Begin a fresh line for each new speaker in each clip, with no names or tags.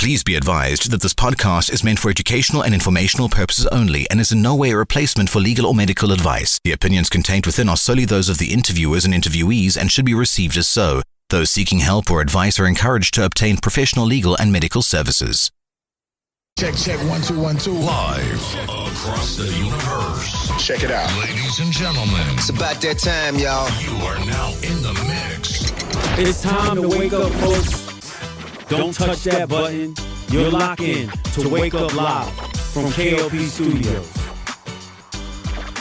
Please be advised that this podcast is meant for educational and informational purposes only and is in no way a replacement for legal or medical advice. The opinions contained within are solely those of the interviewers and interviewees and should be received as so. Those seeking help or advice are encouraged to obtain professional legal and medical services.
Check, 1 2 1 2.
Live across the universe.
Check it out.
Ladies and gentlemen,
It's about that time, y'all.
you are now in the mix.
It's time to wake up, folks. Don't touch that button. You're locked in to Wake Up Live from K.L.P Studios.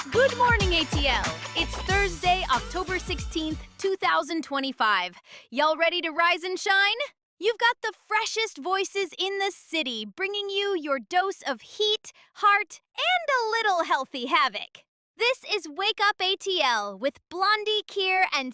Good morning, ATL. It's Thursday, October 16th, 2025. Y'all ready to rise and shine? You've got the freshest voices in the city, bringing you your dose of heat, heart, and a little healthy havoc. This is Wake Up ATL with Blondie Cera I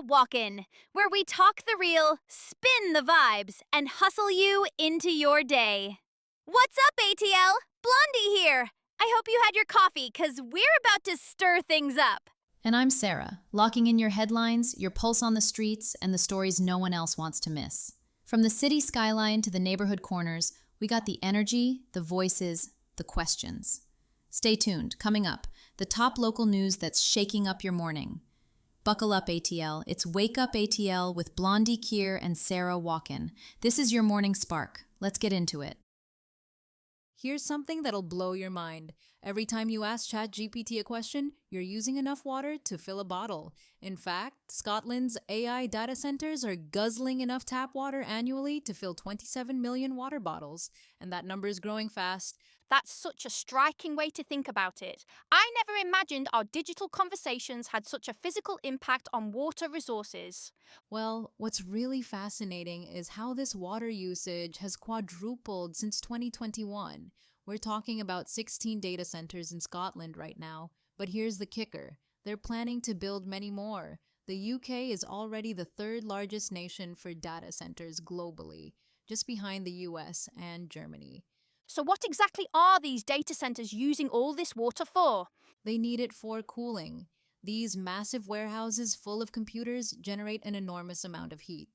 October, where we talk the real, spin the vibes, and hustle you into your day. What's up, ATL? Blondie here. I hope you had your coffee, 'cause we're about to stir things up.
And I'm Sarah, locking in your headlines, your pulse on the streets, and the stories no one else wants to miss. From the city skyline to the neighborhood corners, we got the energy, the voices, the questions. Stay tuned. Coming up, the top local news that's shaking up your morning. Buckle up, ATL. It's Wake Up ATL with Blondie Cera I October. This is your morning spark. Let's get into it.
Here's something that'll blow your mind. Every time you ask ChatGPT a question, you're using enough water to fill a bottle. In fact, Scotland's AI data centers are guzzling enough tap water annually to fill 27 million water bottles, and that number is growing fast.
That's such a striking way to think about it. I never imagined our digital conversations had such a physical impact on water resources.
Well, what's really fascinating is how this water usage has quadrupled since 2021. We're talking about 16 data centers in Scotland right now, but here's the kicker. They're planning to build many more. The UK is already the third largest nation for data centers globally, just behind the US and Germany.
So what exactly are these data centers using all this water for?
They need it for cooling. These massive warehouses full of computers generate an enormous amount of heat.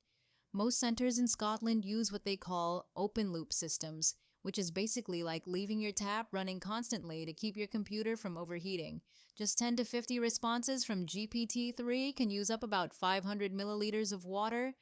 Most centers in Scotland use what they call open-loop systems, which is basically like leaving your tap running constantly to keep your computer from overheating. Just 10 to 50 responses from GPT-3 can use up about 500 milliliters of water.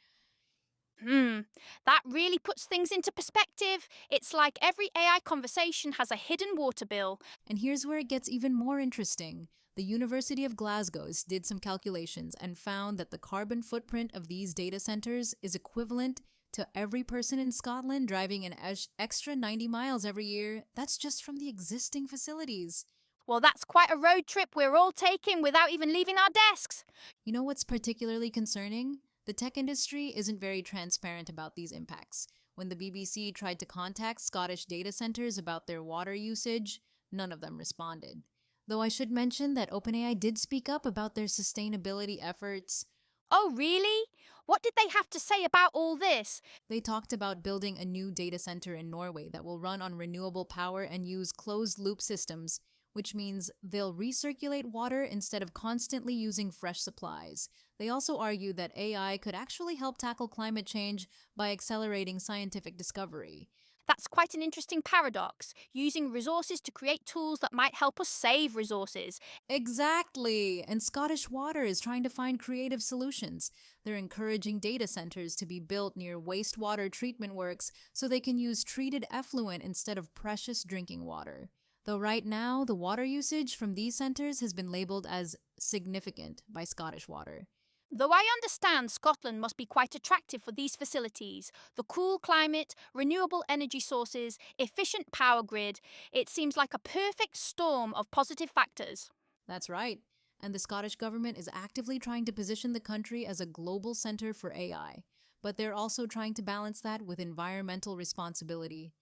That really puts things into perspective. It's like every AI conversation has a hidden water bill.
And here's where it gets even more interesting. The University of Glasgow did some calculations and found that the carbon footprint of these data centers is equivalent to every person in Scotland driving an extra 90 miles every year. That's just from the existing facilities.
Well, that's quite a road trip we're all taking without even leaving our desks.
You know what's particularly concerning? The tech industry isn't very transparent about these impacts. When the BBC tried to contact Scottish data centers about their water usage, none of them responded. Though I should mention that OpenAI did speak up about their sustainability efforts.
Oh, really? What did they have to say about all this?
They talked about building a new data center in Norway that will run on renewable power and use closed-loop systems, which means they'll recirculate water instead of constantly using fresh supplies. They also argue that AI could actually help tackle climate change by accelerating scientific discovery.
That's quite an interesting paradox, using resources to create tools that might help us save resources.
Exactly! And Scottish Water is trying to find creative solutions. They're encouraging data centers to be built near wastewater treatment works so they can use treated effluent instead of precious drinking water. Though right now, the water usage from these centers has been labeled as significant by Scottish Water.
Though I understand Scotland must be quite attractive for these facilities, the cool climate, renewable energy sources, efficient power grid, it seems like a perfect storm of positive factors.
That's right. And the Scottish government is actively trying to position the country as a global center for AI. But they're also trying to balance that with environmental responsibility.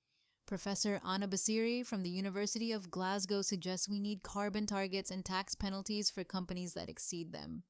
Professor Anna Basiri from the University of Glasgow suggests we need carbon targets and tax penalties for companies that exceed them.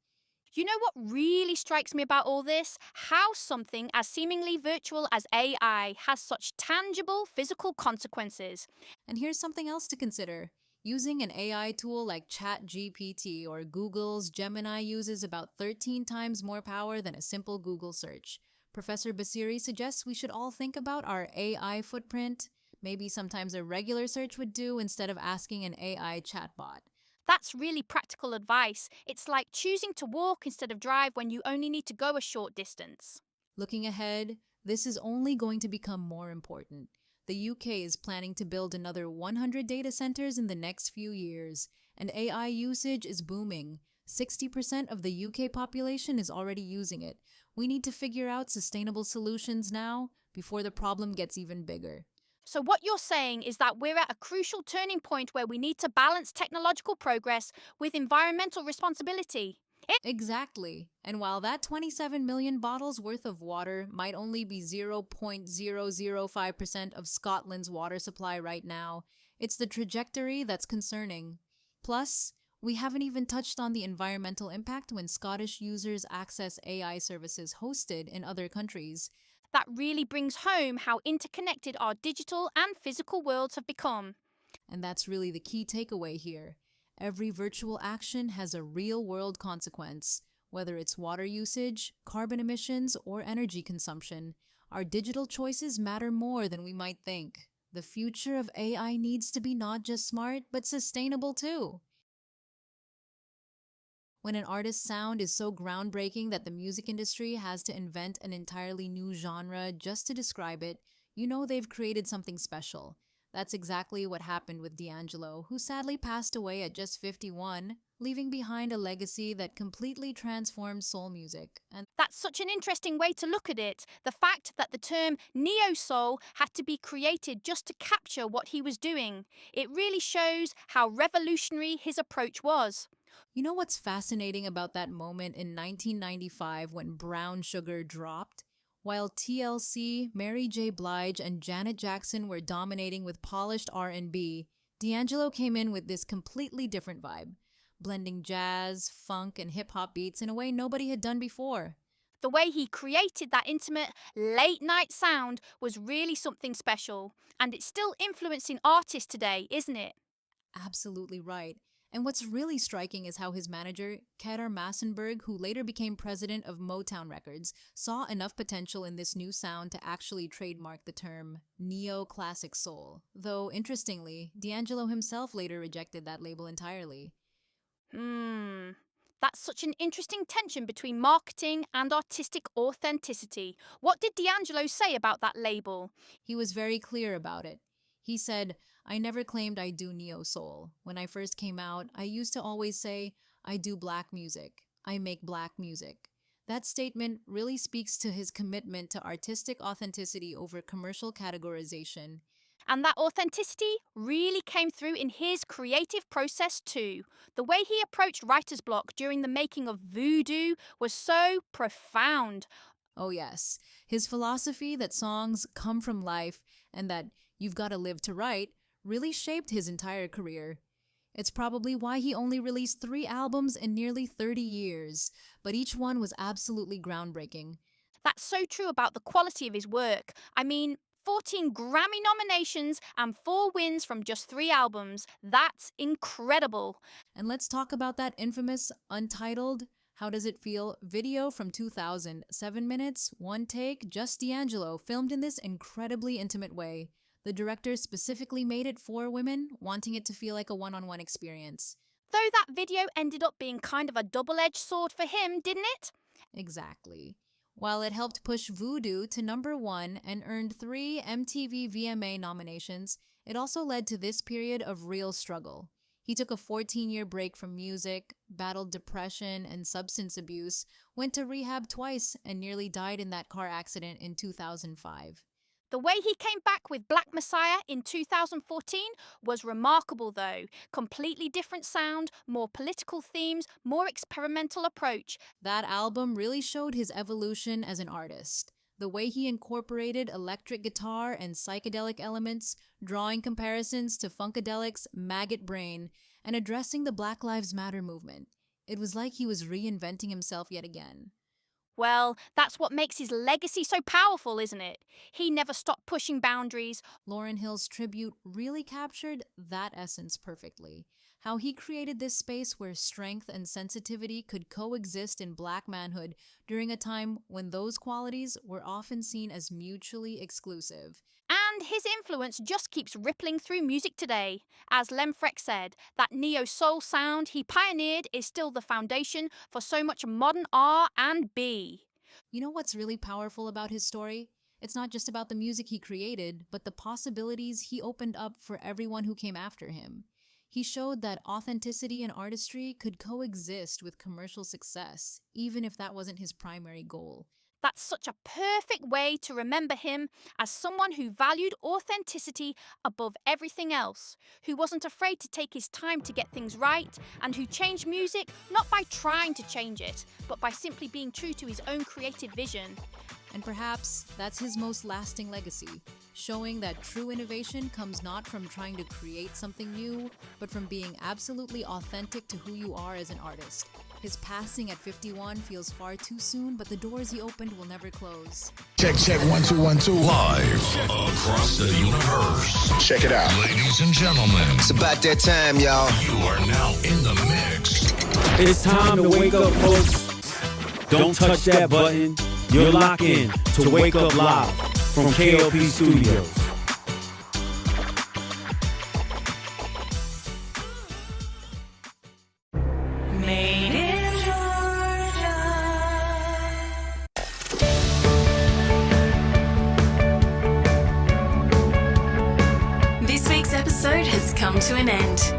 You know what really strikes me about all this? How something as seemingly virtual as AI has such tangible physical consequences.
And here's something else to consider. Using an AI tool like ChatGPT or Google's Gemini uses about 13 times more power than a simple Google search. Professor Basiri suggests we should all think about our AI footprint. Maybe sometimes a regular search would do instead of asking an AI chatbot.
That's really practical advice. It's like choosing to walk instead of drive when you only need to go a short distance.
Looking ahead, this is only going to become more important. The UK is planning to build another 100 data centers in the next few years, and AI usage is booming. 60% of the UK population is already using it. We need to figure out sustainable solutions now before the problem gets even bigger.
So, what you're saying is that we're at a crucial turning point where we need to balance technological progress with environmental responsibility.
Exactly. And while that 27 million bottles worth of water might only be 0.005% of Scotland's water supply right now, it's the trajectory that's concerning. Plus, we haven't even touched on the environmental impact when Scottish users access AI services hosted in other countries.
That really brings home how interconnected our digital and physical worlds have become.
And that's really the key takeaway here. Every virtual action has a real-world consequence. Whether it's water usage, carbon emissions, or energy consumption, our digital choices matter more than we might think. The future of AI needs to be not just smart, but sustainable too. When an artist's sound is so groundbreaking that the music industry has to invent an entirely new genre just to describe it, you know they've created something special. That's exactly what happened with D'Angelo, who sadly passed away at just 51, leaving behind a legacy that completely transformed soul music. And
That's such an interesting way to look at it. The fact that the term neo-soul had to be created just to capture what he was doing. It really shows how revolutionary his approach was.
you know what's fascinating about that moment in 1995 when Brown Sugar dropped? While TLC, Mary J. Blige, and Janet Jackson were dominating with polished R&B, D'Angelo came in with this completely different vibe, blending jazz, funk, and hip-hop beats in a way nobody had done before.
The way he created that intimate, late-night sound was really something special. And it's still influencing artists today, isn't it?
Absolutely right. And what's really striking is how his manager, Kedar Massenberg, who later became president of Motown Records, saw enough potential in this new sound to actually trademark the term neo-classic soul. Though, interestingly, D'Angelo himself later rejected that label entirely.
That's such an interesting tension between marketing and artistic authenticity. What did D'Angelo say about that label?
He was very clear about it. He said, "I never claimed I do neo-soul. When I first came out, I used to always say, I do black music. I make black music." That statement really speaks to his commitment to artistic authenticity over commercial categorization.
And that authenticity really came through in his creative process too. The way he approached writer's block during the making of Voodoo was so profound.
Oh yes, his philosophy that songs come from life and that you've got to live to write really shaped his entire career. It's probably why he only released 3 albums in nearly 30 years, but each one was absolutely groundbreaking.
That's so true about the quality of his work. I mean, 14 Grammy nominations and 4 wins from just 3 albums. That's incredible.
And let's talk about that infamous Untitled How Does It Feel video from 2000. 7 minutes, 1 take, just D'Angelo, filmed in this incredibly intimate way. The director specifically made it for women, wanting it to feel like a one-on-one experience.
Though that video ended up being kind of a double-edged sword for him, didn't it?
Exactly. While it helped push Voodoo to #1 and earned 3 MTV VMA nominations, it also led to this period of real struggle. He took a 14-year break from music, battled depression and substance abuse, went to rehab twice, and nearly died in that car accident in 2005.
The way he came back with Black Messiah in 2014 was remarkable though. Completely different sound, more political themes, more experimental approach.
That album really showed his evolution as an artist. The way he incorporated electric guitar and psychedelic elements, drawing comparisons to Funkadelic's Maggot Brain, and addressing the Black Lives Matter movement. It was like he was reinventing himself yet again.
Well, that's what makes his legacy so powerful, isn't it? He never stopped pushing boundaries.
Lauryn Hill's tribute really captured that essence perfectly. how he created this space where strength and sensitivity could coexist in Black manhood during a time when those qualities were often seen as mutually exclusive.
And his influence just keeps rippling through music today. As Lemfreck said, that neo-soul sound he pioneered is still the foundation for so much modern R&B.
You know what's really powerful about his story? It's not just about the music he created, but the possibilities he opened up for everyone who came after him. He showed that authenticity and artistry could coexist with commercial success, even if that wasn't his primary goal.
That's such a perfect way to remember him, as someone who valued authenticity above everything else, who wasn't afraid to take his time to get things right, and who changed music not by trying to change it, but by simply being true to his own creative vision.
And perhaps that's his most lasting legacy, showing that true innovation comes not from trying to create something new, but from being absolutely authentic to who you are as an artist. His passing at 51 feels far too soon, but the doors he opened will never close.
Check 1 2 1 2.
Live across the universe.
Check it out.
Ladies and gentlemen,
It's about that time, y'all.
you are now in the mix.
It's time to wake up, folks. Don't touch that button. You're locked in to Wake Up Live from K.L.P Studios.
Made in Georgia. This week's episode has come to an end.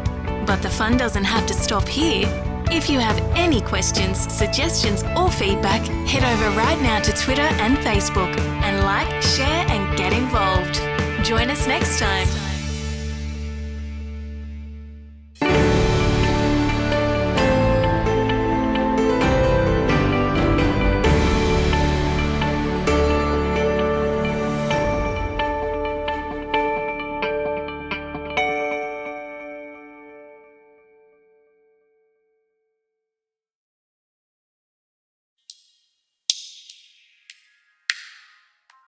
But the fun doesn't have to stop here. If you have any questions, suggestions, or feedback, head over right now to Twitter and Facebook and like, share, and get involved. Join us next time.